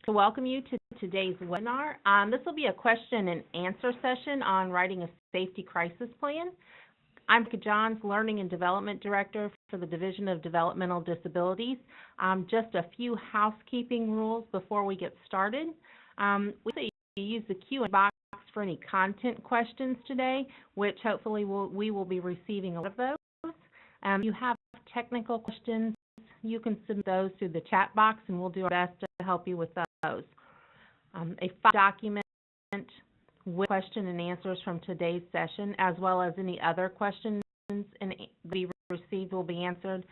To welcome you to today's webinar. This will be a question and answer session on writing a safety crisis plan. I'm Johns, Learning and Development Director for the Division of Developmental Disabilities. Just a few housekeeping rules before we get started. We say you use the Q&A box for any content questions today, which hopefully we will be receiving a lot of those. If you have technical questions, you can submit those through the chat box, and we'll do our best to help you with those. A document with question and answers from today's session, as well as any other questions we received will be answered.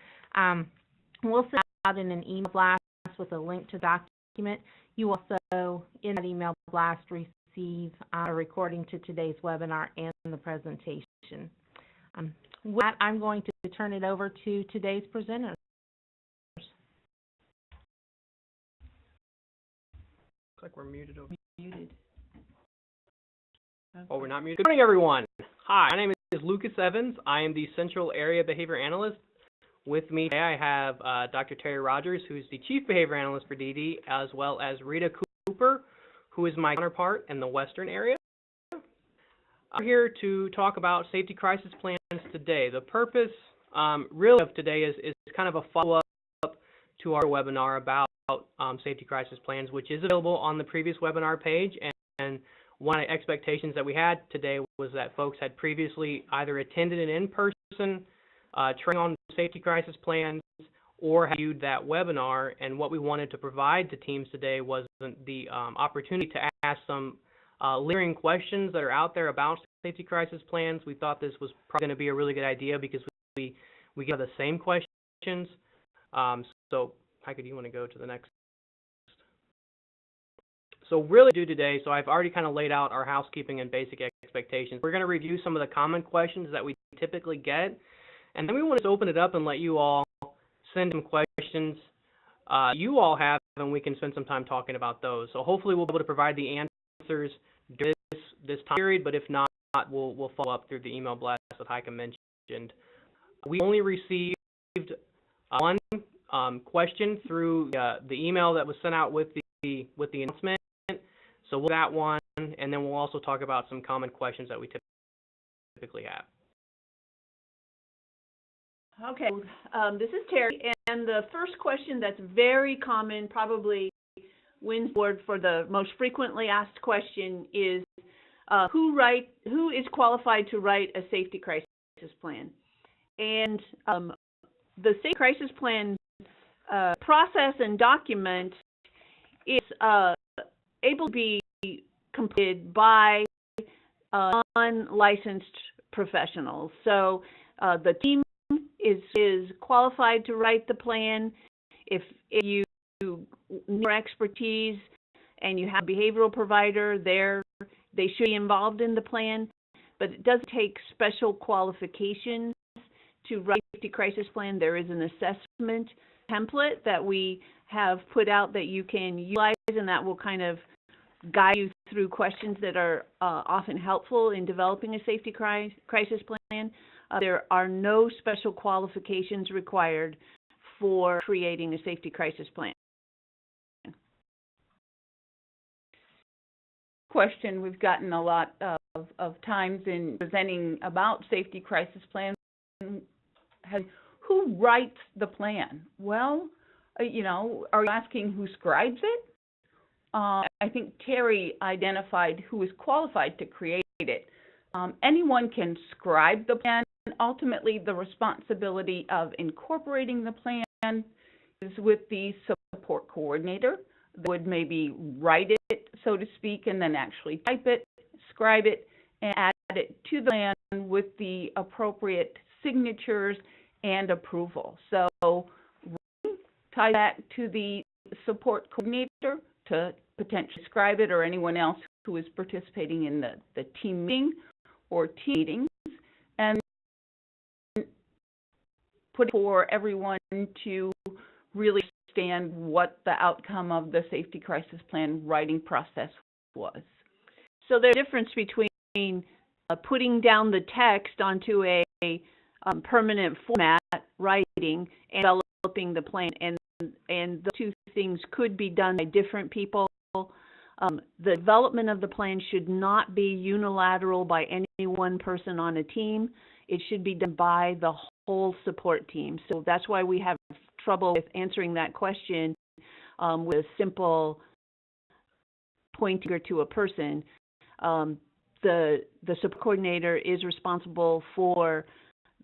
We'll send out in an email blast with a link to the document. You also, in that email blast, receive a recording to today's webinar and the presentation. With that, I'm going to turn it over to today's presenters. Looks like we're muted over. Muted. Okay. Oh, we're not muted. Good morning, everyone. Hi, my name is Lucas Evans. I am the Central Area Behavior Analyst. With me today, I have Dr. Terry Rogers, who's the Chief Behavior Analyst for DD, as well as Rita Cooper, who is my counterpart in the Western area. I'm here to talk about safety crisis plans today. The purpose really of today is kind of a follow-up to our webinar about safety crisis plans, which is available on the previous webinar page. And one of the expectations that we had today was that folks had previously either attended an in-person training on safety crisis plans or had viewed that webinar. And what we wanted to provide to teams today was the opportunity to ask some lingering questions that are out there about safety crisis plans. We thought this was probably going to be a really good idea because we get the same questions. So Heike, do you want to go to the next? So really do today, so I've already kind of laid out our housekeeping and basic expectations. We're going to review some of the common questions that we typically get, and then we want to open it up and let you all send some questions you all have, and we can spend some time talking about those. So hopefully we'll be able to provide the answers during this time period, but if not, we'll follow up through the email blast that Heike mentioned. We only received one question through the email that was sent out with the announcement. So we'll do that one, and then we'll also talk about some common questions that we typically have. Okay, this is Terry, and the first question that's very common, probably wins the award for the most frequently asked question is, who is qualified to write a safety crisis plan? And the safety crisis plan process and document is able to be completed by non-licensed professionals. So the team is qualified to write the plan. If you need more expertise and you have a behavioral provider there, they should be involved in the plan, but it doesn't take special qualifications to write a safety crisis plan. There is an assessment template that we have put out that you can utilize, and that will kind of guide you through questions that are often helpful in developing a safety crisis plan. There are no special qualifications required for creating a safety crisis plan. Question we've gotten a lot of times in presenting about safety crisis plans: who writes the plan? Well, you know, are you asking who scribes it? I think Terry identified who is qualified to create it. Anyone can scribe the plan. Ultimately, the responsibility of incorporating the plan is with the support coordinator. They would maybe write it, so to speak, and then actually type it, scribe it, and add it to the plan with the appropriate signatures and approval. So tie that to the support coordinator to potentially scribe it, or anyone else who is participating in the team meeting or team meetings, and put it for everyone to really understand what the outcome of the safety crisis plan writing process was. So there's a difference between putting down the text onto a permanent format, writing, and developing the plan. And and the two things could be done by different people. The development of the plan should not be unilateral by any one person on a team. It should be done by the whole support team. So that's why we have trouble with answering that question with a simple pointer to a person. The support coordinator is responsible for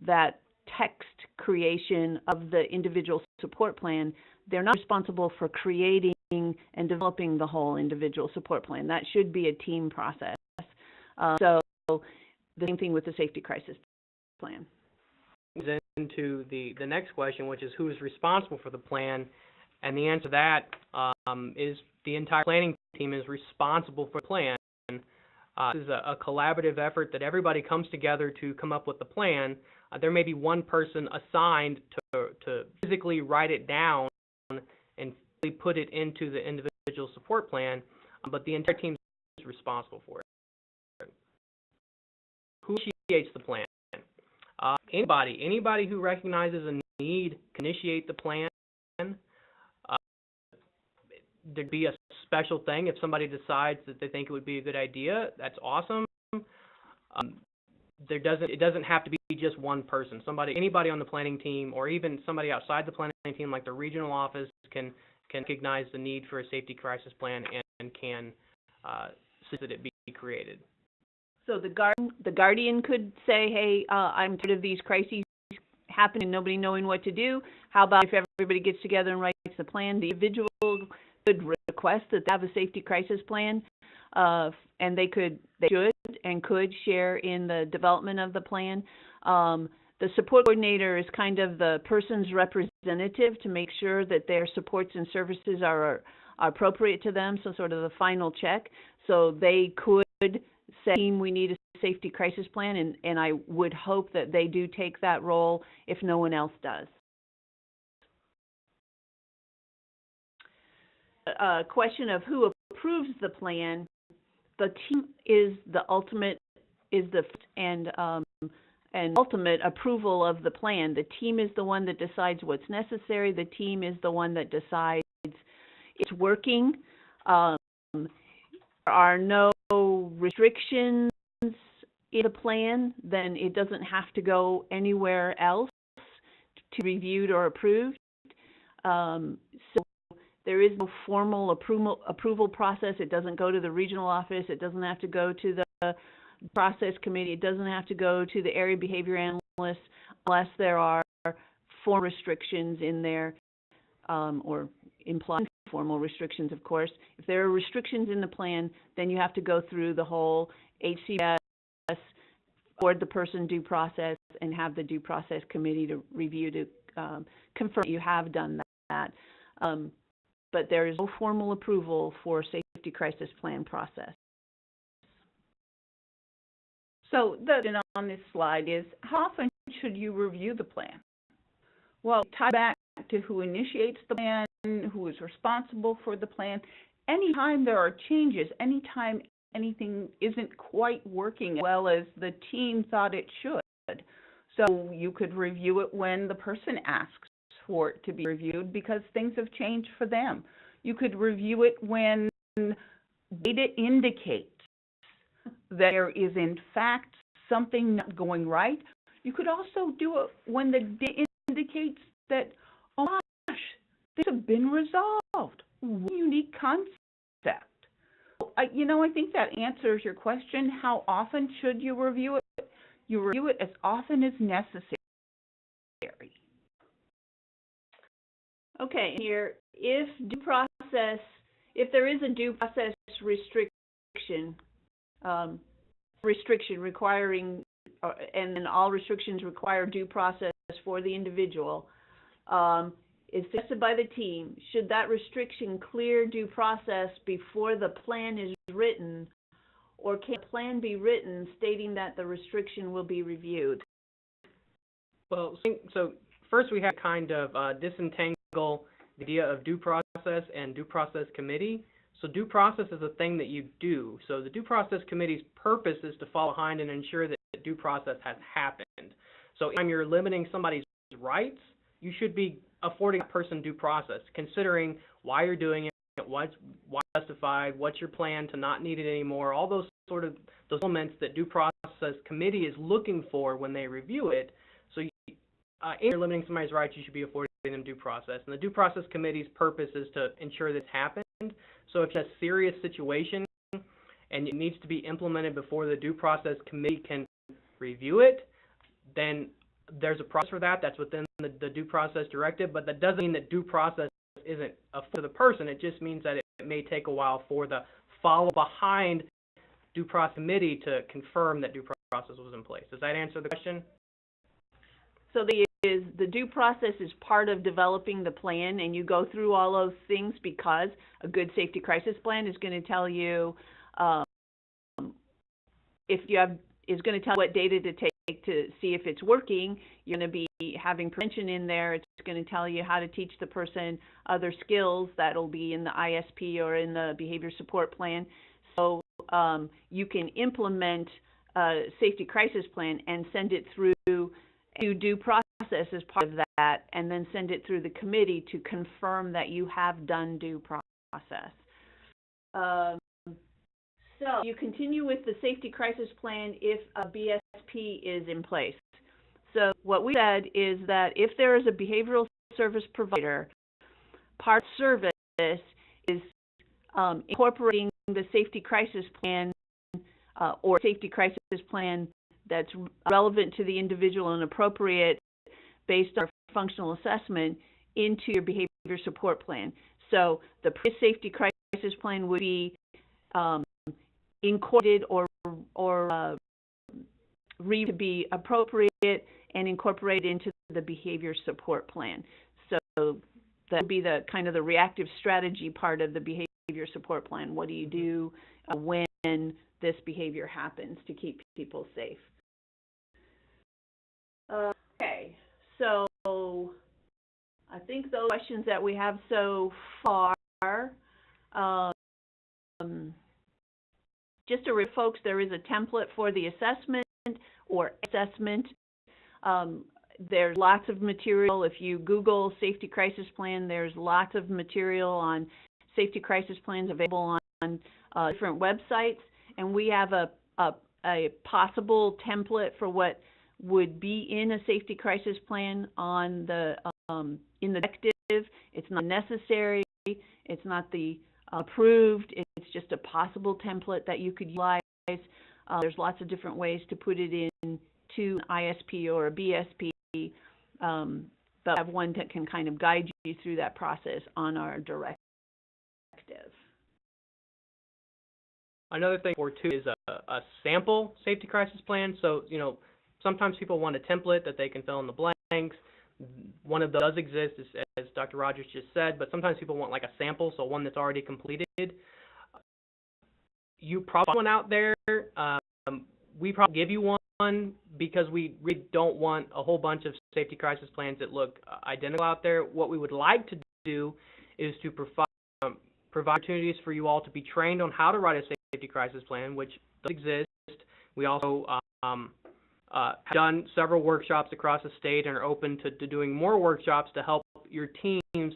that text creation of the individual support plan. They're not responsible for creating and developing the whole individual support plan. That should be a team process. So the same thing with the safety crisis plan. Into the next question, which is who is responsible for the plan, and the answer to that is the entire planning team is responsible for the plan. This is a collaborative effort that everybody comes together to come up with the plan. There may be one person assigned to physically write it down and put it into the individual support plan, but the entire team is responsible for it. Who initiates the plan? Anybody who recognizes a need can initiate the plan. There'd be a special thing if somebody decides that they think it would be a good idea. That's awesome. It doesn't have to be just one person. Anybody on the planning team, or even somebody outside the planning team, like the regional office, can recognize the need for a safety crisis plan and can see that it be created. So the guardian could say, hey, I'm tired of these crises happening and nobody knowing what to do. How about if everybody gets together and writes the plan? The individual could request that they have a safety crisis plan, and they should and could share in the development of the plan. The support coordinator is kind of the person's representative to make sure that their supports and services are appropriate to them, so sort of the final check. So they could say, team, we need a safety crisis plan, and I would hope that they do take that role if no one else does. A question of who approves the plan. The team is the ultimate and ultimate approval of the plan. The team is the one that decides what's necessary. The team is the one that decides it's working. There are no restrictions in the plan, then it doesn't have to go anywhere else to be reviewed or approved. So there is no formal approval process. It doesn't go to the regional office. It doesn't have to go to the process committee. It doesn't have to go to the area behavior analyst unless there are formal restrictions in there, or implied formal restrictions, of course. If there are restrictions in the plan, then you have to go through the whole HCS, afford the person due process, and have the due process committee to review to confirm you have done that. But there is no formal approval for safety crisis plan process. So the question on this slide is, how often should you review the plan? Well, tie back to who initiates the plan, who is responsible for the plan. Anytime there are changes, anytime anything isn't quite working as well as the team thought it should. So you could review it when the person asks for it to be reviewed because things have changed for them. You could review it when data indicates that there is in fact something not going right. You could also do it when the data indicates that, oh gosh, things have been resolved. What a unique concept. I think that answers your question. How often should you review it? You review it as often as necessary. Okay, here, if there is a due process restriction requiring, and then all restrictions require due process for the individual, is suggested by the team, should that restriction clear due process before the plan is written, or can a plan be written stating that the restriction will be reviewed? Well, so first we have to kind of disentangle the idea of due process and due process committee. So due process is a thing that you do. So the due process committee's purpose is to fall behind and ensure that due process has happened. So anytime you're limiting somebody's rights, you should be affording that person due process, considering why you're doing it, why justified, what's your plan to not need it anymore, all those those elements that due process committee is looking for when they review it. So if you're limiting somebody's rights, you should be affording them due process. And the due process committee's purpose is to ensure this happened. So if it's a serious situation and it needs to be implemented before the due process committee can review it, then there's a process for that. That's within the due process directive, but that doesn't mean that due process isn't for the person. It just means that it may take a while for the follow behind due process committee to confirm that due process was in place. Does that answer the question? So the due process is part of developing the plan, and you go through all those things because a good safety crisis plan is going to tell you is going to tell what data to take to see if it's working. You're going to be having prevention in there. It's going to tell you how to teach the person other skills that'll be in the ISP or in the behavior support plan. So you can implement a safety crisis plan and send it through due process as part of that, and then send it through the committee to confirm that you have done due process. So you continue with the safety crisis plan if a BSP is in place. So what we said is that if there is a behavioral service provider, part of service is incorporating the safety crisis plan or safety crisis plan that's relevant to the individual and appropriate based on our functional assessment into your behavior support plan. So the safety crisis plan would be incorporated or to be appropriate and incorporated into the behavior support plan. So that would be the kind of the reactive strategy part of the behavior support plan. What do you do when this behavior happens to keep people safe? Okay, so I think those questions that we have so far. Just to remind folks, there is a template for the assessment or assessment. There's lots of material. If you Google safety crisis plan, there's lots of material on safety crisis plans available on different websites. And we have a possible template for what would be in a safety crisis plan on the in the directive. It's not necessary. It's not the approved. It's just a possible template that you could utilize. There's lots of different ways to put it in to an ISP or a BSP, but I have one that can kind of guide you through that process on our directive. Another thing for too is a sample safety crisis plan. So, sometimes people want a template that they can fill in the blanks. One of those does exist, as Dr. Rogers just said, but sometimes people want like a sample, so one that's already completed. You probably have one out there. We probably give you one because we really don't want a whole bunch of safety crisis plans that look identical out there. What we would like to do is to provide opportunities for you all to be trained on how to write a safety crisis plan, which does exist. We also have done several workshops across the state and are open to doing more workshops to help your teams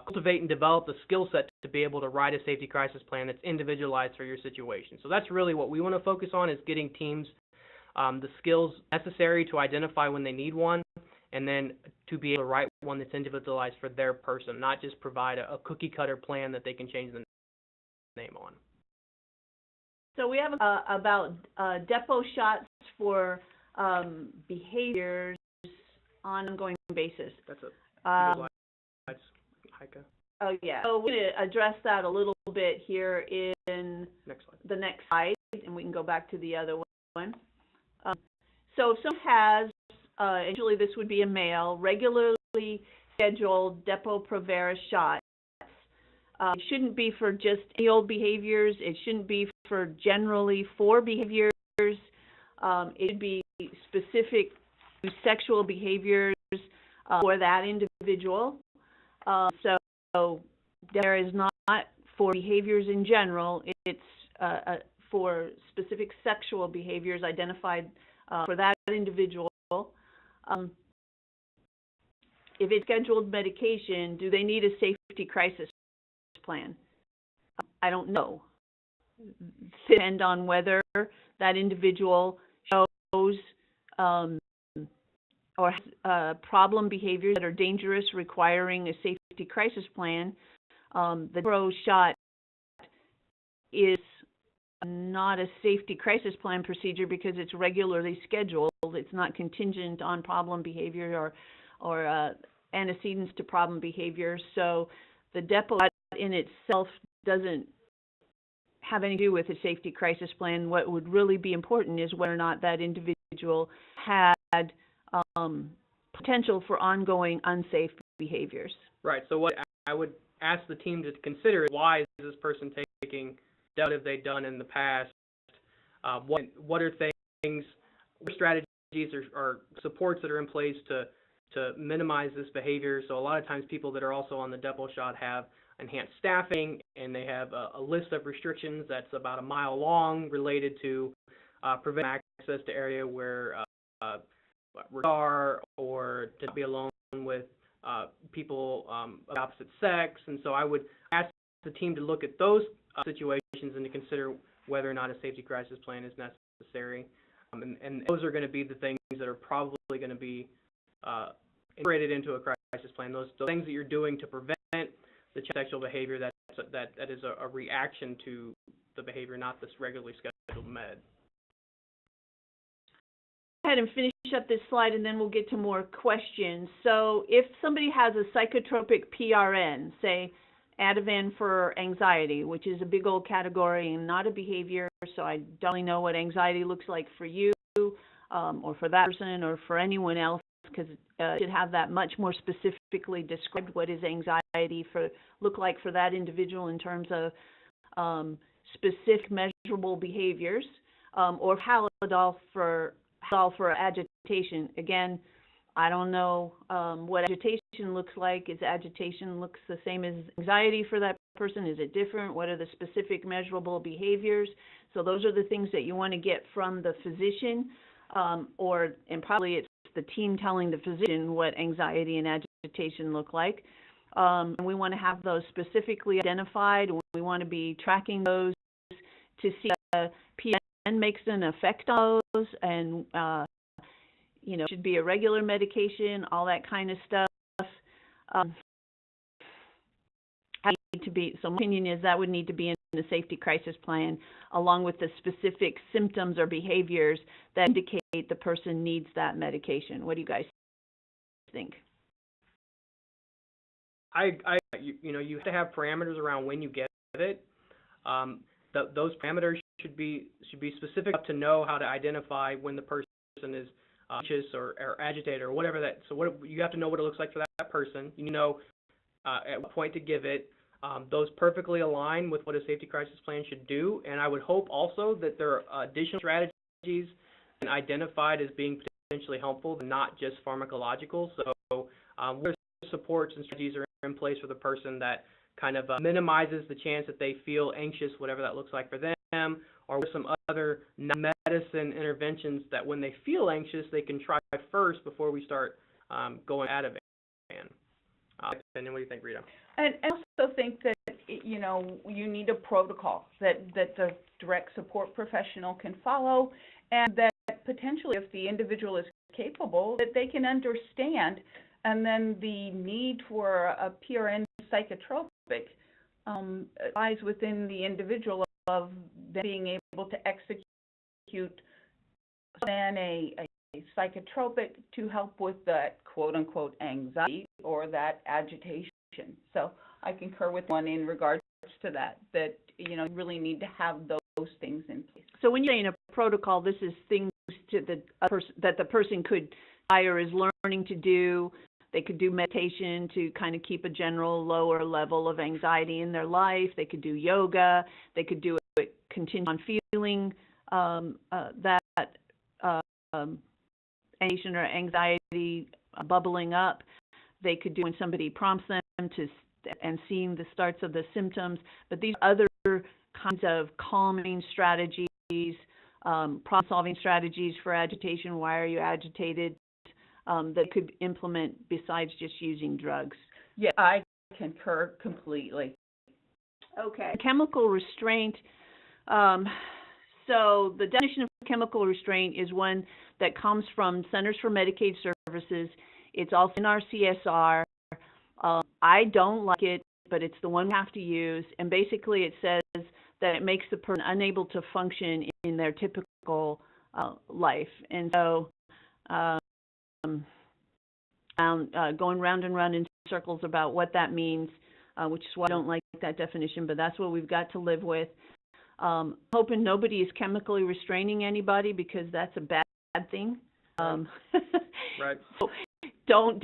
cultivate and develop the skill set to be able to write a safety crisis plan that's individualized for your situation. So that's really what we want to focus on, is getting teams the skills necessary to identify when they need one, and then to be able to write one that's individualized for their person, not just provide a cookie cutter plan that they can change the name on. So we have about depot shots for behaviors on an ongoing basis. That's a Heike. Oh yeah. So we're going to address that a little bit here in the next slide, and we can go back to the other one. So if someone has, usually this would be a male, regularly scheduled Depo-Provera shots. It shouldn't be for just any old behaviors. It shouldn't be for generally for behaviors. It should be specific to sexual behaviors for that individual. So there is not for behaviors in general. It's for specific sexual behaviors identified for that individual. if it's scheduled medication, do they need a safety crisis plan? I don't know. Depend on whether that individual shows or has problem behaviors that are dangerous, requiring a safety crisis plan. The Taro shot is not a safety crisis plan procedure because it's regularly scheduled. It's not contingent on problem behavior or antecedents to problem behavior. So the depot in itself doesn't have anything to do with a safety crisis plan. What would really be important is whether or not that individual had potential for ongoing unsafe behaviors. Right. So what I would ask the team to consider is, why is this person taking, what have they done in the past? What are things, what strategies or supports that are in place to minimize this behavior? So a lot of times people that are also on the depot shot have enhanced staffing, and they have a list of restrictions that's about a mile long related to preventing access to area where are, or to be alone with people of the opposite sex. And so I would ask the team to look at those situations and to consider whether or not a safety crisis plan is necessary. And those are going to be the things that are probably going to be integrated into a crisis plan. Those things that you're doing to prevent the sexual behavior that is a reaction to the behavior, not this regularly scheduled med. Go ahead and finish up this slide, and then we'll get to more questions. So if somebody has a psychotropic PRN, say Ativan for anxiety, which is a big old category and not a behavior, so I don't really know what anxiety looks like for you or for that person or for anyone else, because it should have that much more specifically described. What is anxiety look like for that individual in terms of specific measurable behaviors, or Halidol for agitation. Again, I don't know what agitation looks like. Is agitation looks the same as anxiety for that person? Is it different? What are the specific measurable behaviors? So those are the things that you want to get from the physician, and probably it's the team telling the physician what anxiety and agitation look like. And we want to have those specifically identified, and we want to be tracking those to see if PN makes an effect on those, and should be a regular medication, all that kind of stuff. So my opinion is that would need to be in the safety crisis plan, along with the specific symptoms or behaviors that indicate the person needs that medication. What do you guys think? You have to have parameters around when you get it. Those parameters should be specific enough to know how to identify when the person is anxious or agitated or whatever that. So you have to know what it looks like for that person. You know at what point to give it. Those perfectly align with what a safety crisis plan should do. And I would hope also that there are additional strategies identified as being potentially helpful, not just pharmacological. So where supports and strategies are in place for the person that kind of minimizes the chance that they feel anxious, whatever that looks like for them, or with some other medicine interventions that when they feel anxious, they can try first before we start going out of it. And then what do you think, Rita? And I also think that, you need a protocol that the direct support professional can follow, and that potentially, if the individual is capable, that they can understand. And then the need for a PRN psychotropic lies within the individual of being able to execute a psychotropic to help with that quote-unquote anxiety or that agitation. So I concur with one in regards to that you really need to have those things in place. So when you're saying a protocol, this is things that the person could hire is learning to do. They could do meditation to kind of keep a general lower level of anxiety in their life. They could do yoga. They could do it continue on feeling that agitation or anxiety bubbling up. They could do when somebody prompts them and seeing the starts of the symptoms. But these other kinds of calming strategies, problem-solving strategies for agitation. Why are you agitated? that could implement besides just using drugs. Yeah, I concur completely. Okay. Chemical restraint. So the definition of chemical restraint is one that comes from Centers for Medicaid Services. It's also in our CSR. I don't like it, but it's the one we have to use. And basically it says that it makes the person unable to function in their typical life. And so going round and round in circles about what that means, which is why I don't like that definition, but that's what we've got to live with. Hoping nobody is chemically restraining anybody, because that's a bad thing. Right. So don't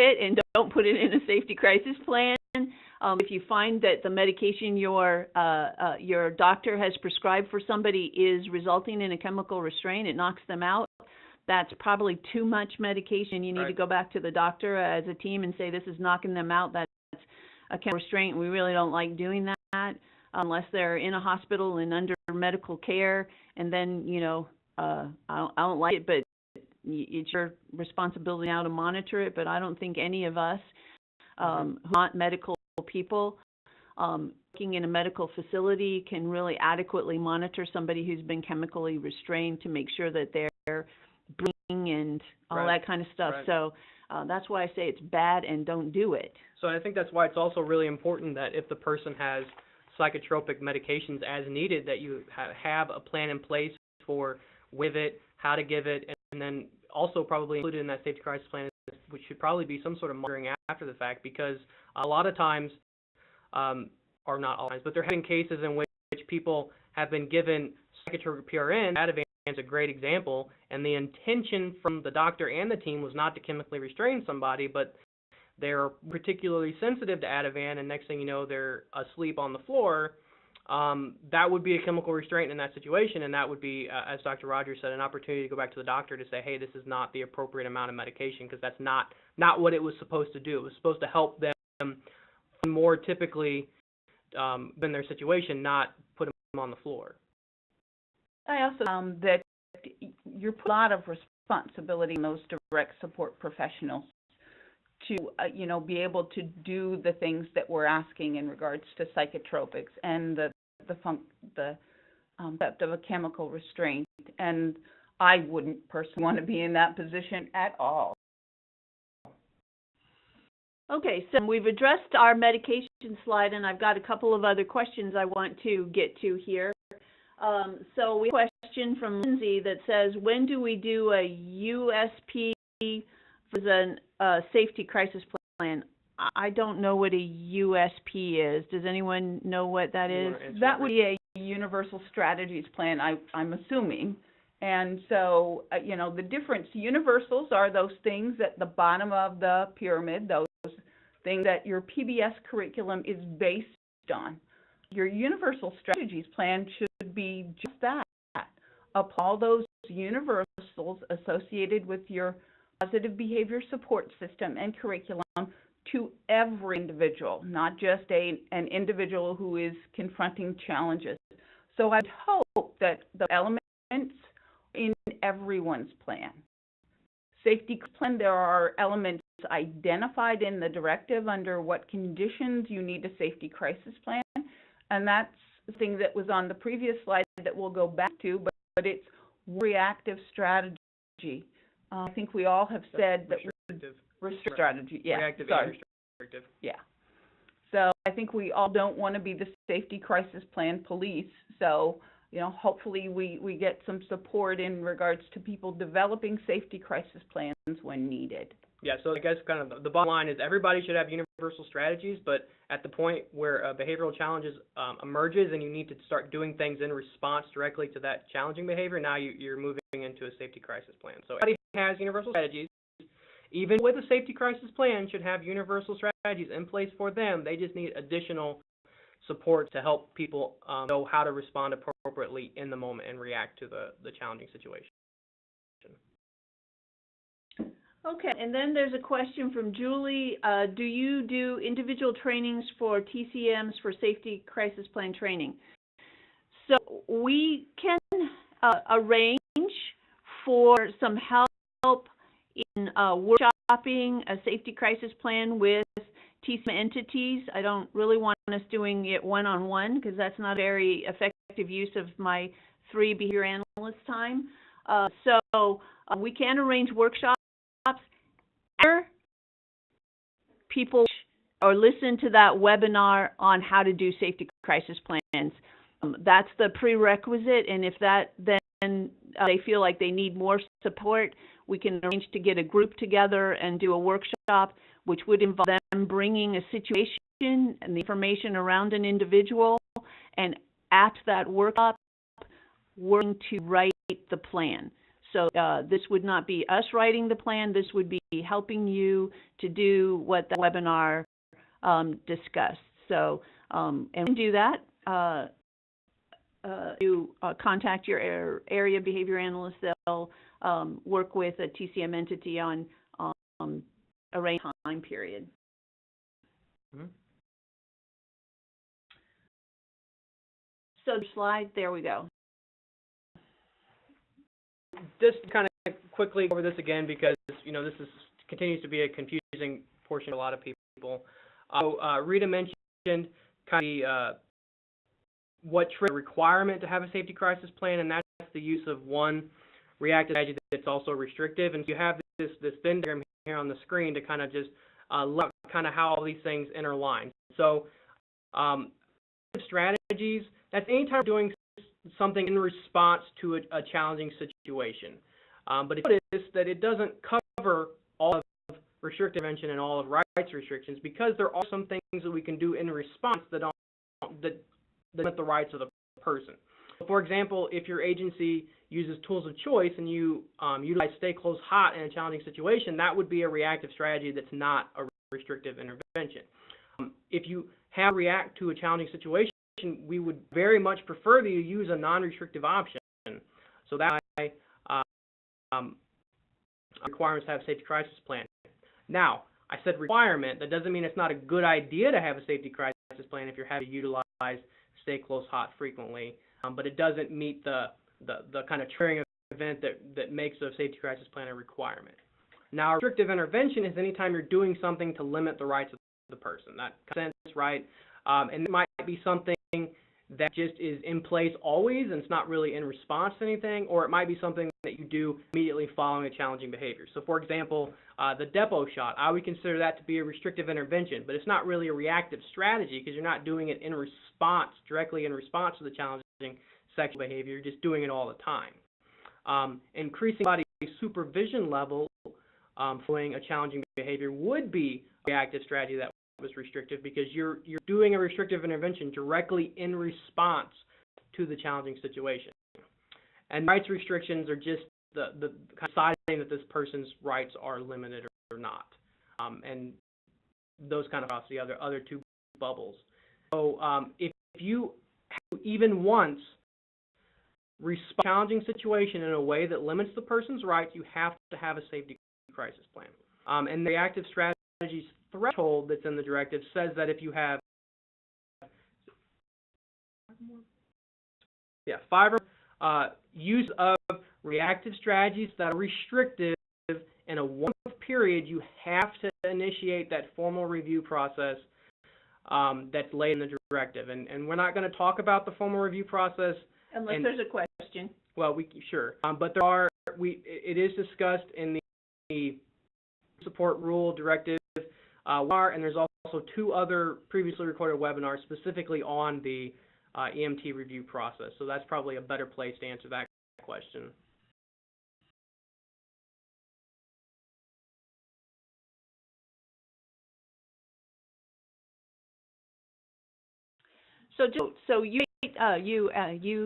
put it in a safety crisis plan. If you find that the medication your doctor has prescribed for somebody is resulting in a chemical restraint, it knocks them out, that's probably too much medication. You need to go back to the doctor as a team and say, this is knocking them out. That's a chemical restraint. We really don't like doing that unless they're in a hospital and under medical care. And then, I don't like it, but it's your responsibility now to monitor it. But I don't think any of us who are not medical people working in a medical facility can really adequately monitor somebody who's been chemically restrained to make sure that they're breathing and all that kind of stuff. So that's why I say it's bad and don't do it. So I think that's why it's also really important that if the person has psychotropic medications as needed, that you have a plan in place for with it, how to give it, and then also probably included in that safety crisis plan, which should probably be some sort of monitoring after the fact, because a lot of times, or not all times, but there have been cases in which people have been given psychotropic PRNs. Ativan is a great example, and the intention from the doctor and the team was not to chemically restrain somebody, but they're particularly sensitive to Ativan, and next thing you know, they're asleep on the floor. That would be a chemical restraint in that situation, and that would be, as Dr. Rogers said, an opportunity to go back to the doctor to say, hey, this is not the appropriate amount of medication, because that's not what it was supposed to do. It was supposed to help them more typically in their situation, not put them on the floor. I also found that you're putting a lot of responsibility on those direct support professionals to, be able to do the things that we're asking in regards to psychotropics and the concept of a chemical restraint. And I wouldn't personally want to be in that position at all. Okay, so we've addressed our medication slide, and I've got a couple of other questions I want to get to here. So we have a question from Lindsay that says, when do we do a USP for the safety crisis plan? I don't know what a USP is. Does anyone know what that is? That would be a universal strategies plan, I'm assuming. And so, the difference, universals are those things at the bottom of the pyramid, those things that your PBS curriculum is based on. Your universal strategies plan should be just that. Apply all those universals associated with your positive behavior support system and curriculum to every individual, not just an individual who is confronting challenges. So I'd hope that the elements in everyone's plan. Safety plan, there are elements identified in the directive under what conditions you need a safety crisis plan, and that's the thing that was on the previous slide that we'll go back to, but it's reactive strategy. I think we all have said that restrictive strategy. Yeah, reactive and restrictive. Yeah. So I think we all don't want to be the safety crisis plan police. So, hopefully we get some support in regards to people developing safety crisis plans when needed. Yeah, so I guess kind of the bottom line is everybody should have universal strategies, but at the point where behavioral challenges emerges and you need to start doing things in response directly to that challenging behavior, now you're moving into a safety crisis plan. So everybody has universal strategies. Even with a safety crisis plan, should have universal strategies in place for them. They just need additional support to help people know how to respond appropriately in the moment and react to the challenging situation. Okay, and then there's a question from Julie. Do you do individual trainings for TCMs for safety crisis plan training? So we can arrange for some help in workshops workshopping a safety crisis plan with TCM entities. I don't really want us doing it one-on-one because that's not a very effective use of my 3 behavior analyst time. So we can arrange workshops after people or listen to that webinar on how to do safety crisis plans. That's the prerequisite, and if that then they feel like they need more support, we can arrange to get a group together and do a workshop, which would involve them bringing a situation and the information around an individual, and at that workshop, working to write the plan. So this would not be us writing the plan. This would be helping you to do what the webinar discussed. So, and do that. You contact your area behavior analyst. They'll work with a TCM entity on a range time period. Mm-hmm. So slide, there we go. Just kind of quickly over this again because, you know, this continues to be a confusing portion for a lot of people. Rita mentioned kind of what triggers the requirement to have a safety crisis plan, and that's the use of one reactive strategy that's also restrictive. And so you have this Venn diagram here on the screen to kind of just look kind of how all these things interline. So strategies, that's anytime doing something in response to a challenging situation. But if you notice that it doesn't cover all of restrictive intervention and all of rights restrictions, because there are some things that we can do in response that limit the rights of the person. For example, if your agency uses tools of choice and you utilize stay close hot in a challenging situation, that would be a reactive strategy that's not a restrictive intervention. If you have react to a challenging situation, we would very much prefer that you use a non-restrictive option. So that's why requirements to have a safety crisis plan. Now, I said requirement. That doesn't mean it's not a good idea to have a safety crisis plan if you're having to utilize stay close hot frequently, but it doesn't meet the kind of triggering event that makes a safety crisis plan a requirement. Now, restrictive intervention is anytime you're doing something to limit the rights of the person. That makes sense, right? And it might be something that just is in place always and it's not really in response to anything, or it might be something that you do immediately following a challenging behavior. So, for example, the depot shot, I would consider that to be a restrictive intervention, but it's not really a reactive strategy because you're not doing it in response, directly in response to the challenging sexual behavior. You're just doing it all the time. Increasing body supervision level following a challenging behavior would be a reactive strategy that was restrictive because you're doing a restrictive intervention directly in response to the challenging situation. And rights restrictions are just the kind of deciding that this person's rights are limited or not. And those kind of cross the other two bubbles. So if you even once respond to a challenging situation in a way that limits the person's rights, you have to have a safety crisis plan. And the reactive strategies threshold that's in the directive says that if you have use of reactive strategies that are restrictive in a one-month period, you have to initiate that formal review process that's laid in the directive. And we're not going to talk about the formal review process unless there's a question. Well, sure, but it is discussed in the support rule directive. And there's also 2 other previously recorded webinars specifically on the EMT review process. So that's probably a better place to answer that question. So you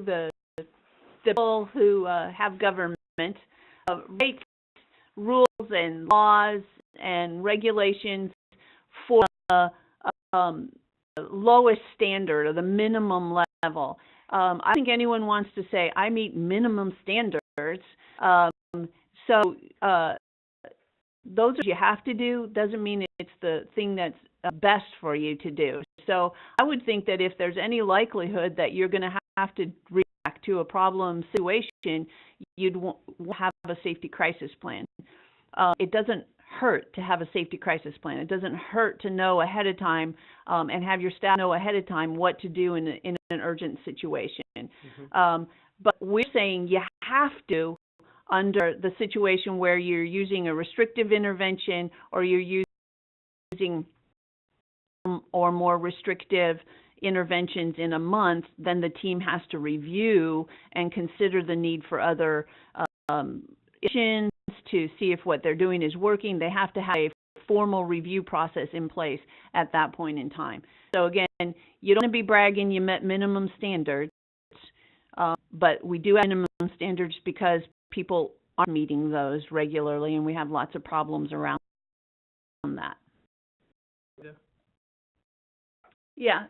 the people who have government write rules and laws and regulations for the lowest standard or the minimum level. I think anyone wants to say, I meet minimum standards. So those you have to do doesn't mean it's the thing that's best for you to do. So I would think that if there's any likelihood that you're going to have to react to a problem situation, you'd have a safety crisis plan. It doesn't hurt to have a safety crisis plan. It doesn't hurt to know ahead of time and have your staff know ahead of time what to do in an urgent situation. But we're saying you have to, under the situation where you're using a restrictive intervention or you're using or more restrictive interventions in a month, then the team has to review and consider the need for other actions to see if what they're doing is working. They have to have a formal review process in place at that point in time. So again, you don't want to be bragging you met minimum standards, but we do have minimum standards because people aren't meeting those regularly, and we have lots of problems around that. Yeah,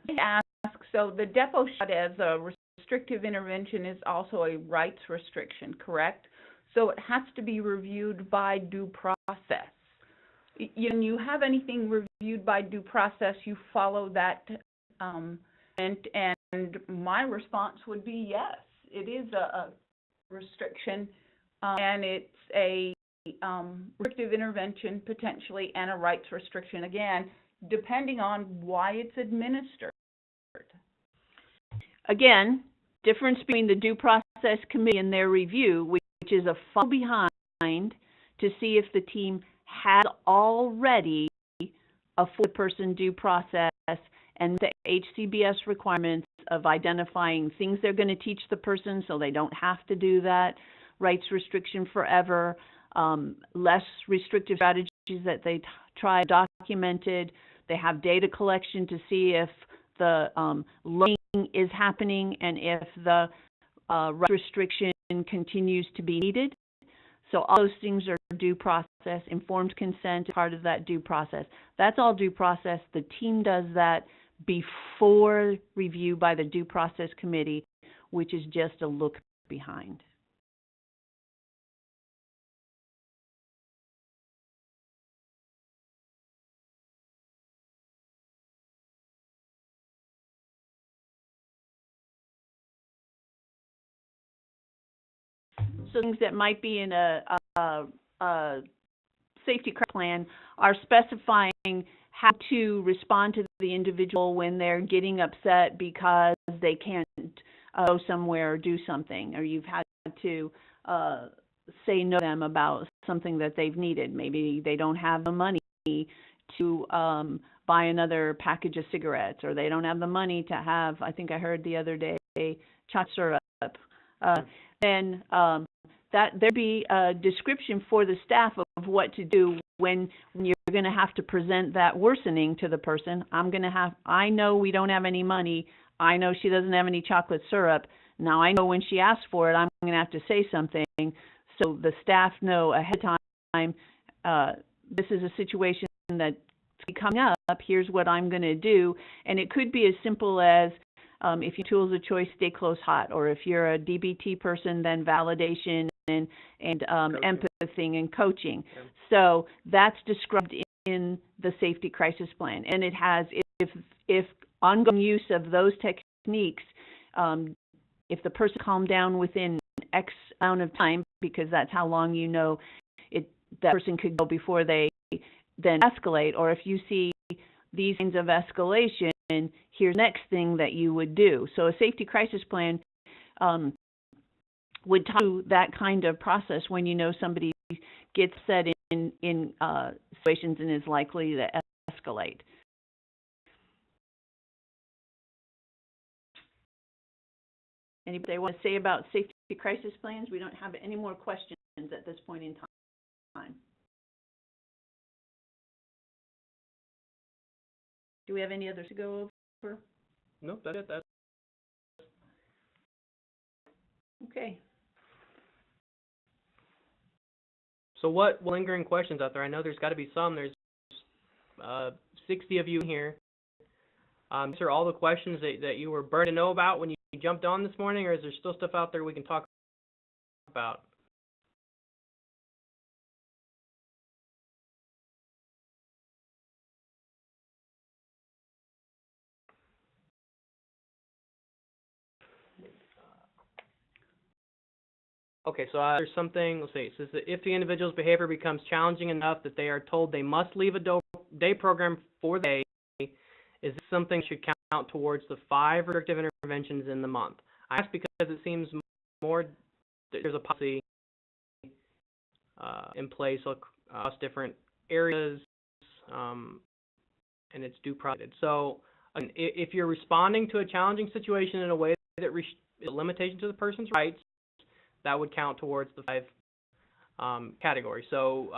so the depot shot as a restrictive intervention is also a rights restriction, correct? So it has to be reviewed by due process. When you have anything reviewed by due process, you follow that, and my response would be yes, it is a restriction, and it's a restrictive intervention potentially and a rights restriction, again, depending on why it's administered. Again, difference between the due process committee and their review, which is a follow behind to see if the team has already a four-person due process and the HCBS requirements of identifying things they're going to teach the person so they don't have to do that, rights restriction forever, less restrictive strategies that they try documented. They have data collection to see if the learning is happening and if the rights restriction continues to be needed. So all those things are due process. Informed consent is part of that due process. That's all due process. The team does that before review by the due process committee, which is just a look behind. So things that might be in a safety plan are specifying how to respond to the individual when they're getting upset because they can't go somewhere or do something, or you've had to say no to them about something that they've needed. Maybe they don't have the money to buy another package of cigarettes, or they don't have the money to have, I think I heard the other day, chocolate syrup. Then that there'd be a description for the staff of what to do when you're going to have to present that worsening to the person. I know we don't have any money. I know she doesn't have any chocolate syrup. Now I know when she asks for it, I'm going to have to say something. So the staff know ahead of time, this is a situation that's coming up. Here's what I'm going to do. And it could be as simple as, if your tools of choice, stay close hot, or if you're a DBT person, then validation and empathy and coaching. Yeah. So that's described in the safety crisis plan, and it has, if ongoing use of those techniques, if the person calmed down within X amount of time, because that's how long you know that person could go before they then escalate, or if you see these kinds of escalation, here's the next thing that you would do. So a safety crisis plan would tell you that kind of process when you know somebody gets set in situations and is likely to escalate. Anybody want to say about safety crisis plans? We don't have any more questions at this point in time. Do we have any others to go over? No, that's it. Okay. So what lingering questions out there? I know there's got to be some. There's 60 of you here. These are all the questions that you were burning to know about when you jumped on this morning, or is there still stuff out there we can talk about? Okay, so there's something, let's see, it says that if the individual's behavior becomes challenging enough that they are told they must leave a day program for the day, is this something that should count towards the 5 restrictive interventions in the month? I ask because it seems more there's a policy in place across different areas, and it's due process. So if you're responding to a challenging situation in a way that is a limitation to the person's rights, that would count towards the 5 categories. So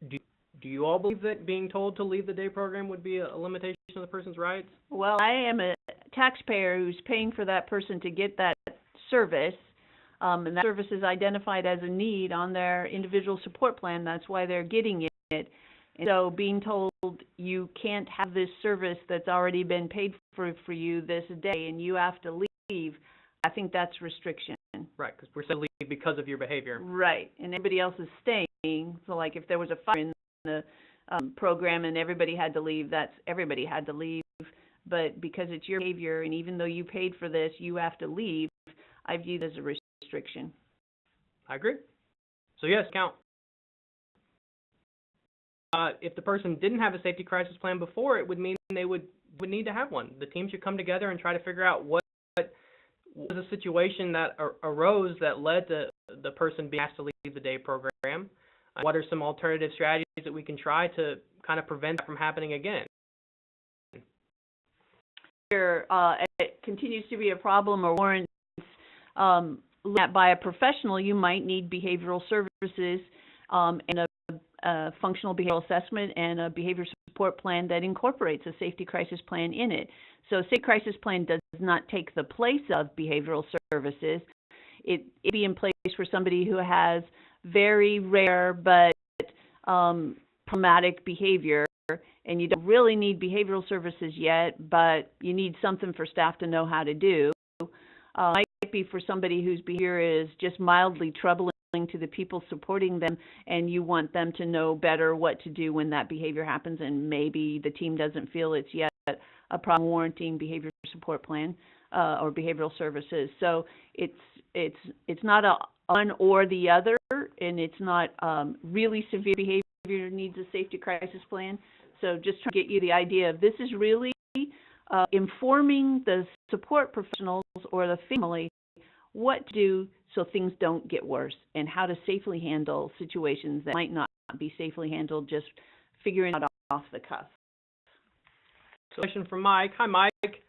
do you all believe that being told to leave the day program would be a limitation of the person's rights? Well, I am a taxpayer who's paying for that person to get that service, and that service is identified as a need on their individual support plan. That's why they're getting it. And so being told you can't have this service that's already been paid for you this day and you have to leave, I think that's restriction. Right, because we're saying leave because of your behavior. Right, and everybody else is staying. So like if there was a fire in the program and everybody had to leave, that's everybody had to leave. But because it's your behavior and even though you paid for this, you have to leave, I view it as a restriction. I agree. So yes, count. If the person didn't have a safety crisis plan before, it would mean they would need to have one. The team should come together and try to figure out what was a situation that arose that led to the person being asked to leave the day program. What are some alternative strategies that we can try to kind of prevent that from happening again? It continues to be a problem or warrants looked at by a professional, you might need behavioral services and a functional behavioral assessment and a behavior support plan that incorporates a safety crisis plan in it. So a safety crisis plan does not take the place of behavioral services. It be in place for somebody who has very rare but problematic behavior, and you don't really need behavioral services yet, but you need something for staff to know how to do. Might be for somebody whose behavior is just mildly troubling to the people supporting them, and you want them to know better what to do when that behavior happens, and maybe the team doesn't feel it's yet a problem warranting behavior support plan or behavioral services. So it's not a one or the other, and it's not really severe behavior needs a safety crisis plan. So just trying to get you the idea of this is really informing the support professionals or the family what to do so things don't get worse and how to safely handle situations that might not be safely handled, just figuring it out off the cuff. So, question from Mike. Hi, Mike.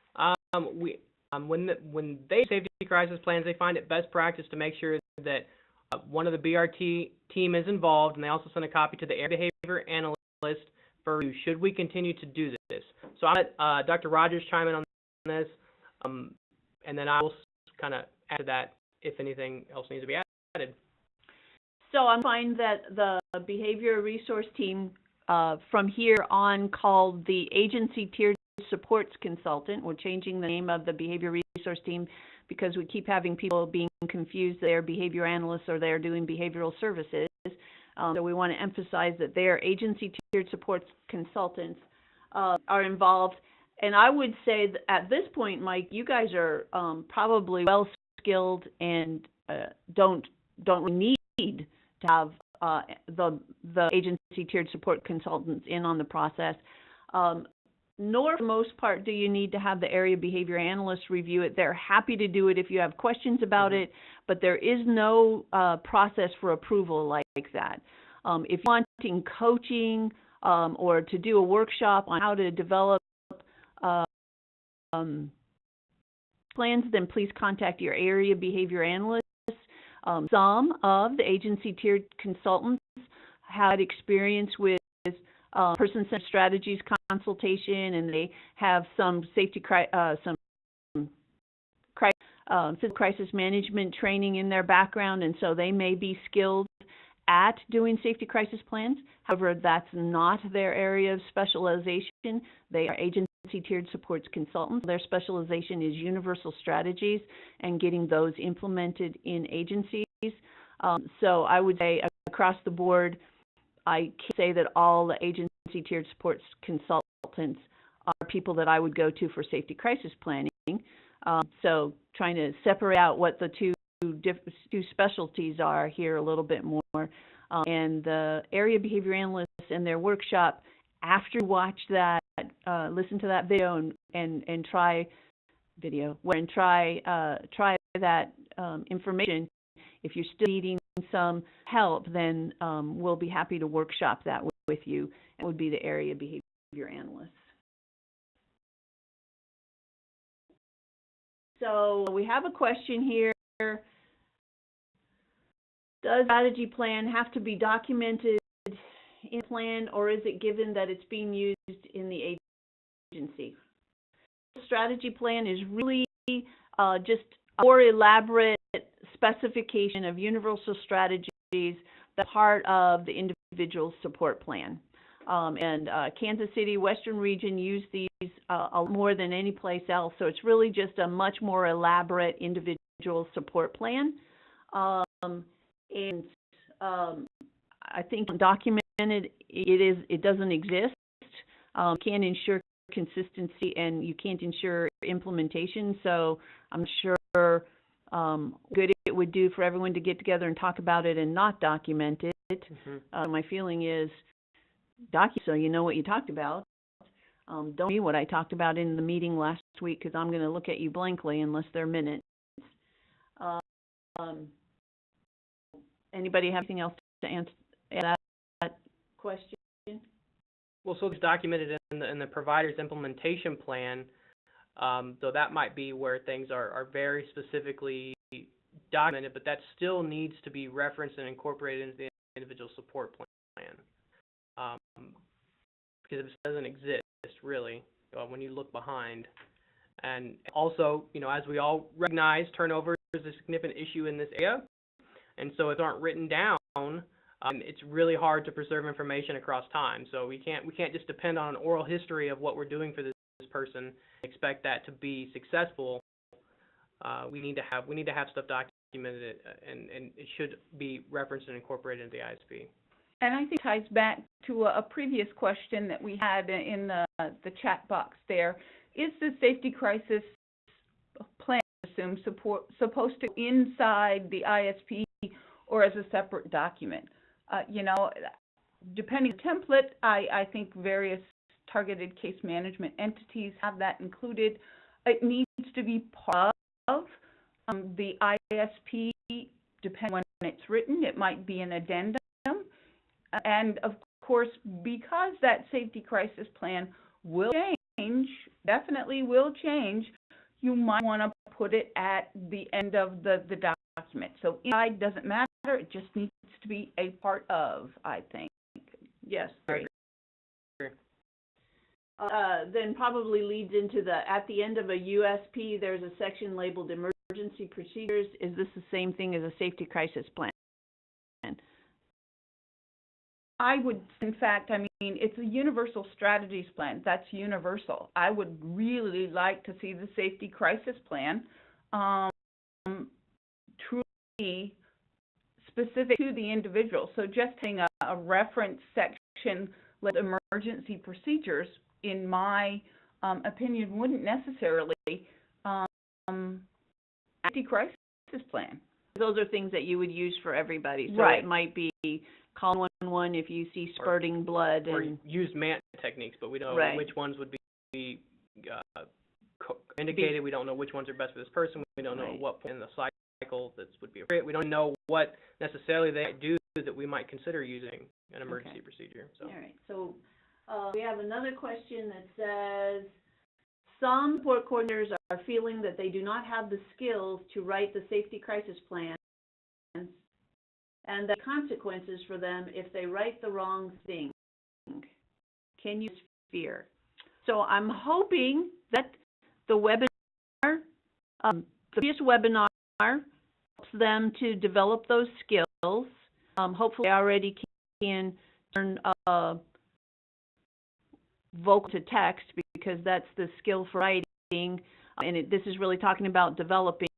When they safety crisis plans, they find it best practice to make sure that one of the BRT team is involved, and they also send a copy to the area behavior analyst for review. Should we continue to do this? So I'll let Dr. Rogers chime in on this, and then I will kind of add to that if anything else needs to be added. So I find that the behavior resource team from here on called the agency tiered supports consultant. We're changing the name of the behavior resource team because we keep having people being confused that they're behavior analysts or they're doing behavioral services. So we want to emphasize that their agency tiered supports consultants are involved. And I would say that at this point, Mike, you guys are probably well skilled and don't really need to have the agency tiered support consultants in on the process. Nor for the most part do you need to have the area behavior analysts review it. They're happy to do it if you have questions about it, but there is no process for approval like that. If you're wanting coaching or to do a workshop on how to develop plans, then please contact your area behavior analyst. Some of the agency tiered consultants had experience with person-centered strategies consultation, and they have some physical crisis management training in their background, and so they may be skilled at doing safety crisis plans. However, that's not their area of specialization. They are agency tiered supports consultants. Their specialization is universal strategies and getting those implemented in agencies. So I would say across the board, I can't say that all the agency tiered supports consultants are people that I would go to for safety crisis planning. So trying to separate out what the two two specialties are here a little bit more. And the area behavior analysts in their workshop, after you watch that, listen to that video and try that information. If you're still needing some help, then we'll be happy to workshop that with you. It would be the area behavior analysts. So we have a question here. Does strategy plan have to be documented in plan, or is it given that it's being used in the agency? Strategy plan is really just a more elaborate specification of universal strategies that's part of the individual support plan. And Kansas City, Western region use these more than any place else, so it's really just a much more elaborate individual support plan. I think documented, it doesn't exist. You can't ensure consistency and you can't ensure implementation, so I'm sure good it would do for everyone to get together and talk about it and not document it. Mm-hmm. My feeling is document so you know what you talked about. Don't see what I talked about in the meeting last week, because I'm going to look at you blankly unless they're minutes. Anybody have anything else to answer that question? Well, so it's documented in the provider's implementation plan, so that might be where things are very specifically documented, but that still needs to be referenced and incorporated into the individual support plan, because it doesn't exist really when you look behind. And also, as we all recognize, turnover is a significant issue in this area, and so if they aren't written down, it's really hard to preserve information across time. So we can't just depend on an oral history of what we're doing for this person and expect that to be successful. We need to have stuff documented, and it should be referenced and incorporated into the ISP. And I think it ties back to a previous question that we had in the chat box there. Is the safety crisis plan supposed to be inside the ISP or as a separate document? Depending on the template, I think various targeted case management entities have that included. It needs to be part of the ISP, depending on when it's written. It might be an addendum. And of course, because that safety crisis plan will change, definitely will change, you might want to put it at the end of the document. So inside doesn't matter, it just needs to be a part of, I think. Yes, great. Then probably leads into at the end of a USP, there's a section labeled emergency procedures. Is this the same thing as a safety crisis plan? I would, in fact, it's a universal strategies plan. That's universal. I would really like to see the safety crisis plan truly specific to the individual. So just having a reference section with emergency procedures, in my opinion, wouldn't necessarily safety crisis plan. Those are things that you would use for everybody. So right. It might be call 911 if you see spurting blood. Or use MANT techniques, but we don't know which ones would be indicated. We don't know which ones are best for this person. We don't know what point in the cycle this would be appropriate. We don't know what necessarily they do that we might consider using an emergency procedure. So. All right. So we have another question that says, some support coordinators are feeling that they do not have the skills to write the safety crisis plan, and the consequences for them if they write the wrong thing. Can you fear? So I'm hoping that the webinar, the previous webinar, helps them to develop those skills. Hopefully they already can turn vocal to text, because that's the skill for writing, and this is really talking about developing.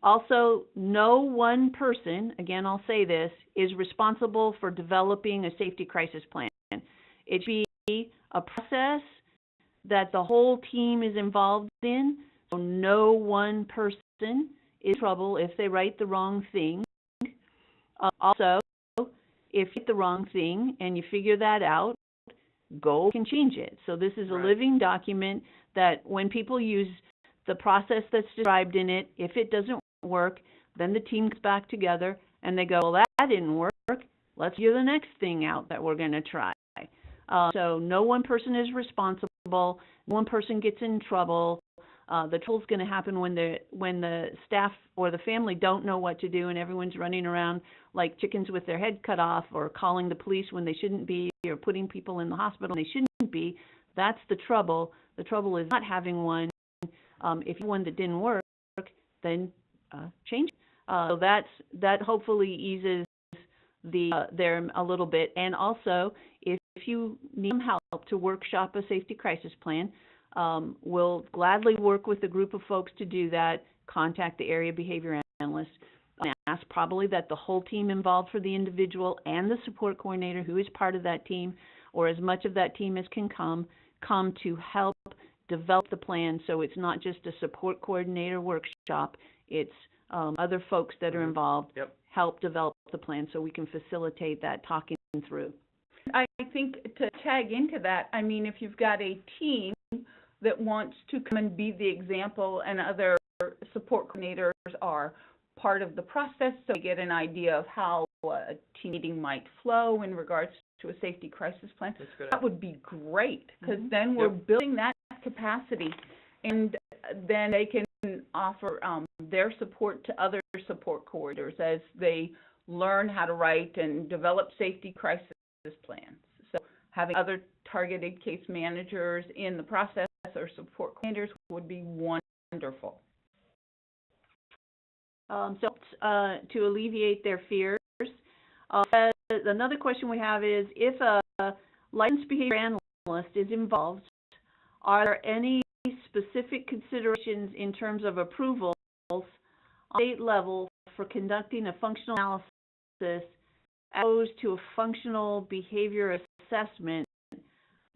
Also, no one person, again I'll say this, is responsible for developing a safety crisis plan. It should be a process that the whole team is involved in, so no one person is trouble if they write the wrong thing. Also, if you write the wrong thing and you figure that out, go and change it. So this is a living document that when people use the process that's described in it, if it doesn't work, then the team gets back together and they go, well, that didn't work. Let's figure the next thing out that we're going to try. So no one person is responsible. No one person gets in trouble. The trouble's going to happen when the staff or the family don't know what to do and everyone's running around like chickens with their head cut off, or calling the police when they shouldn't be, or putting people in the hospital when they shouldn't be. That's the trouble. The trouble is not having one. If you have one that didn't work, then change it. So that hopefully eases there a little bit. And also, if you need some help to workshop a safety crisis plan, we'll gladly work with a group of folks to do that. Contact the area behavior analyst. And ask probably that the whole team involved for the individual and the support coordinator who is part of that team, or as much of that team as can come to help develop the plan. So it's not just a support coordinator workshop. It's other folks that are involved help develop the plan so we can facilitate that talking through. I think to tag into that, I mean, if you've got a team that wants to come and be the example and other support coordinators are part of the process, so we get an idea of how a team meeting might flow in regards to a safety crisis plan, that would be great, because then we're building that capacity, and then they can offer their support to other support coordinators as they learn how to write and develop safety crisis plans. So having other targeted case managers in the process or support coordinators would be wonderful. To alleviate their fears, another question we have is, if a licensed behavior analyst is involved, are there any specific considerations in terms of approvals on state level for conducting a functional analysis as opposed to a functional behavior assessment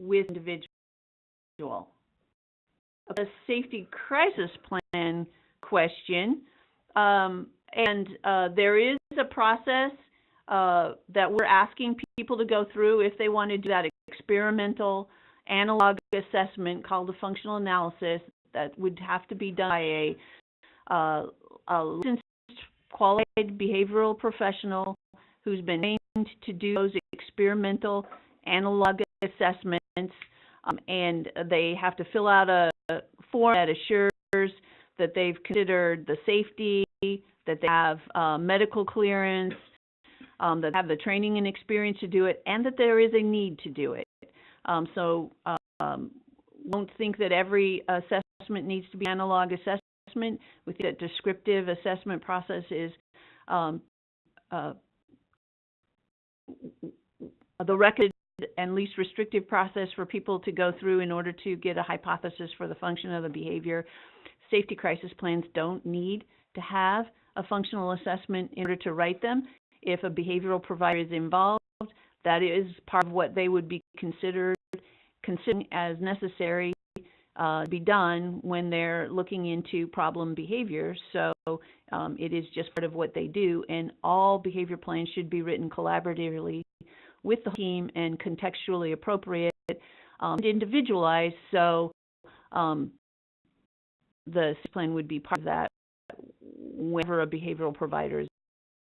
with individual? A safety crisis plan question, there is a process that we're asking people to go through if they want to do that experimental analog assessment called a functional analysis. That would have to be done by a licensed qualified behavioral professional who's been trained to do those experimental analog assessments, and they have to fill out a form that assures that they've considered the safety, that they have medical clearance, that they have the training and experience to do it, and that there is a need to do it. Won't think that every assessment needs to be analog assessment. We think that descriptive assessment process is the recommended and least restrictive process for people to go through in order to get a hypothesis for the function of the behavior. Safety crisis plans don't need to have a functional assessment in order to write them. If a behavioral provider is involved, that is part of what they would be considering as necessary to be done when they're looking into problem behavior. So it is just part of what they do, and all behavior plans should be written collaboratively with the team and contextually appropriate and individualized, so the plan would be part of that whenever a behavioral provider is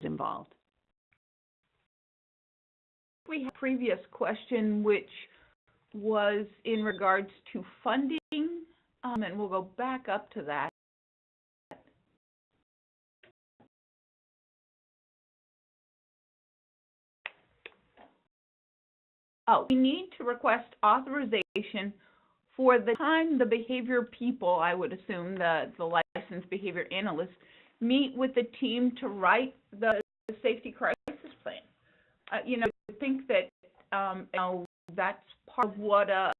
involved. We had a previous question which was in regards to funding, and we'll go back up to that. Oh, we need to request authorization for the time the behavior people, I would assume the licensed behavior analysts, meet with the team to write the safety crisis plan. I think that that's part of what a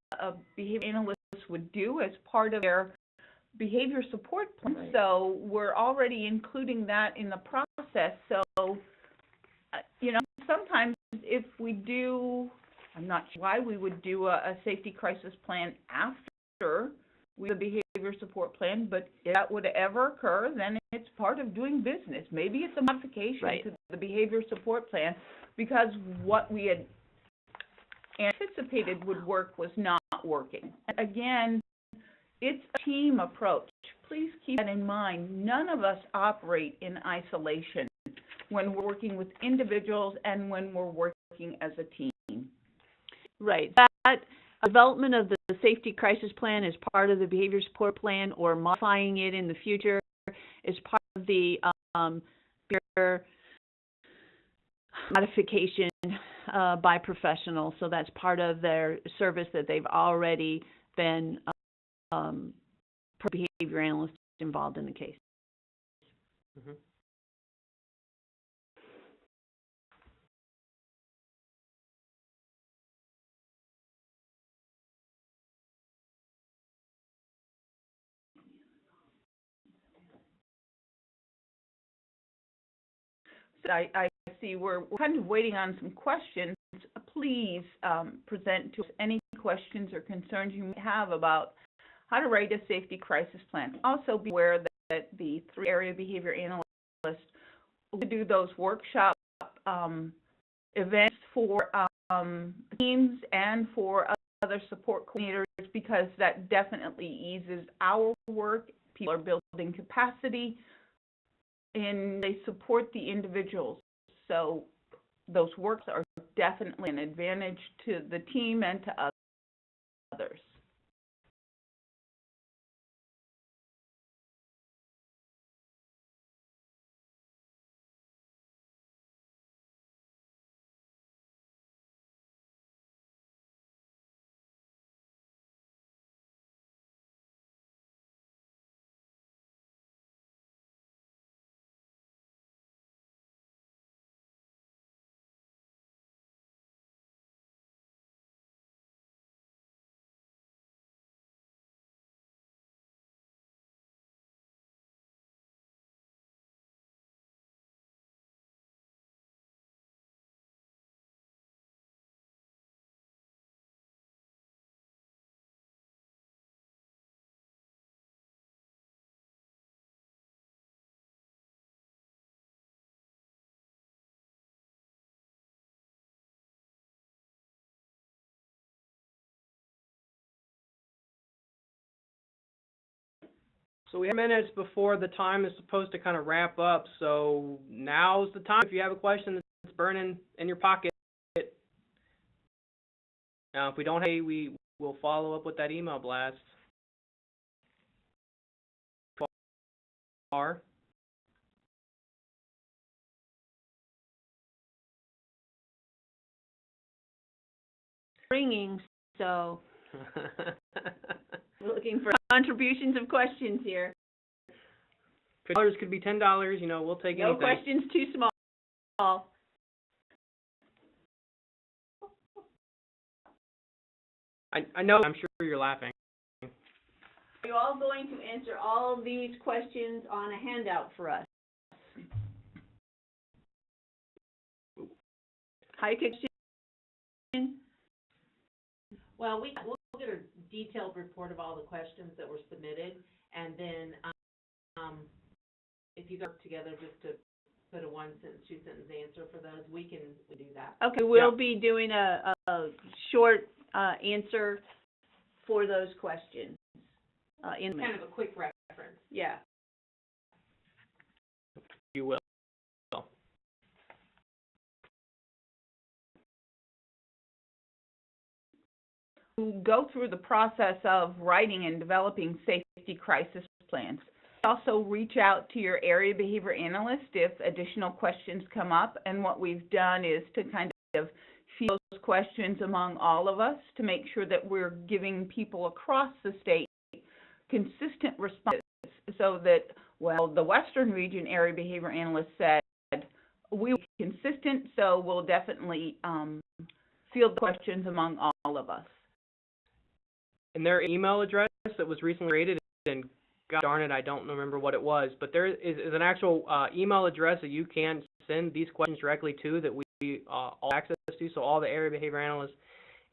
behavior analyst would do as part of their behavior support plan. Right. So we're already including that in the process. So, sometimes if we do, I'm not sure why we would do a safety crisis plan after We have a behavior support plan, but if that would ever occur, then it's part of doing business. Maybe it's a modification to the behavior support plan because what we had anticipated would work was not working. Again, it's a team approach. Please keep that in mind. None of us operate in isolation when we're working with individuals and when we're working as a team. Right. That development of the safety crisis plan is part of the behavior support plan, or modifying it in the future is part of the behavior modification by professionals. So that's part of their service that they've already been behavior analysts involved in the case. Mm-hmm. I see we're kind of waiting on some questions. Please present to us any questions or concerns you may have about how to write a safety crisis plan. Also be aware that the 3 area behavior analysts will do those workshop events for teams and for other support coordinators, because that definitely eases our work. People are building capacity and they support the individuals. So those works are definitely an advantage to the team and to others. So we have minutes before the time is supposed to kind of wrap up, so now's the time. If you have a question that's burning in your pocket, if we don't, hey, we will follow up with that email blast. Ringing, so we're looking for contributions of questions here. $50 could be $10, you know, we'll take anything. No questions too small. I know, I'm sure you're laughing. Are you all going to answer all these questions on a handout for us? Hi, question. Well, we'll get a detailed report of all the questions that were submitted, and then if you go together just to put a 1-sentence, 2-sentence answer for those, we can do that. Okay, we'll be doing a short answer for those questions. In kind of a quick reference. Yeah. You will. Go through the process of writing and developing safety crisis plans. Also reach out to your area behavior analyst if additional questions come up, and what we've done is to kind of field those questions among all of us to make sure that we're giving people across the state consistent responses, so that, well, the Western Region area behavior analyst said we were consistent, so we'll definitely field the questions among all of us. And their email address that was recently created, and God darn it, I don't remember what it was, but there is an actual email address that you can send these questions directly to, that we all access to. So all the area behavior analysts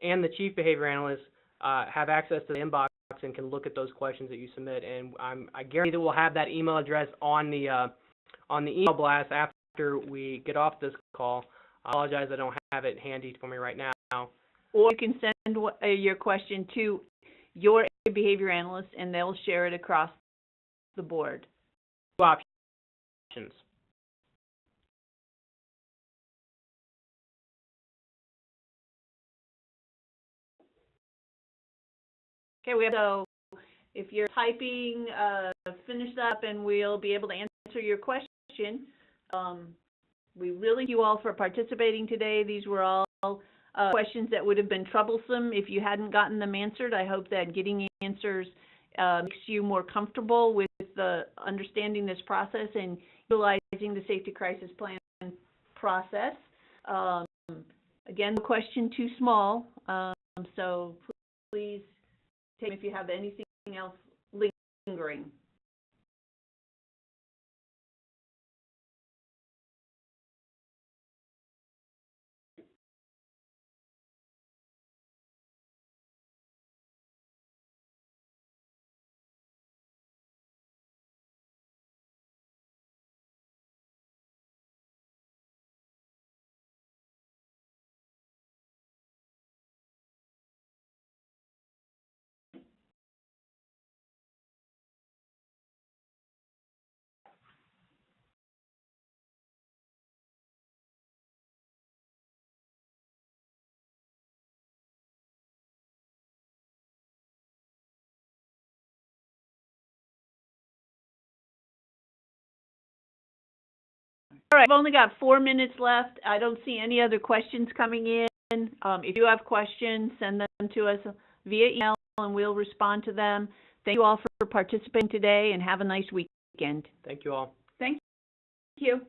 and the chief behavior analysts have access to the inbox and can look at those questions that you submit. And I guarantee that we'll have that email address on the email blast after we get off this call. I apologize, I don't have it handy for me right now. Or you can send your question to your behavior analyst, and they'll share it across the board. Two options. Okay, so if you're typing, finish up, and we'll be able to answer your question. We really thank you all for participating today. These were all questions that would have been troublesome if you hadn't gotten them answered. I hope that getting answers makes you more comfortable with understanding this process and utilizing the safety crisis plan process. Again, the question too small, so please take if you have anything else lingering. All right, I've only got 4 minutes left. I don't see any other questions coming in. If you have questions, send them to us via email and we'll respond to them. Thank you all for participating today and have a nice weekend. Thank you all. Thank you.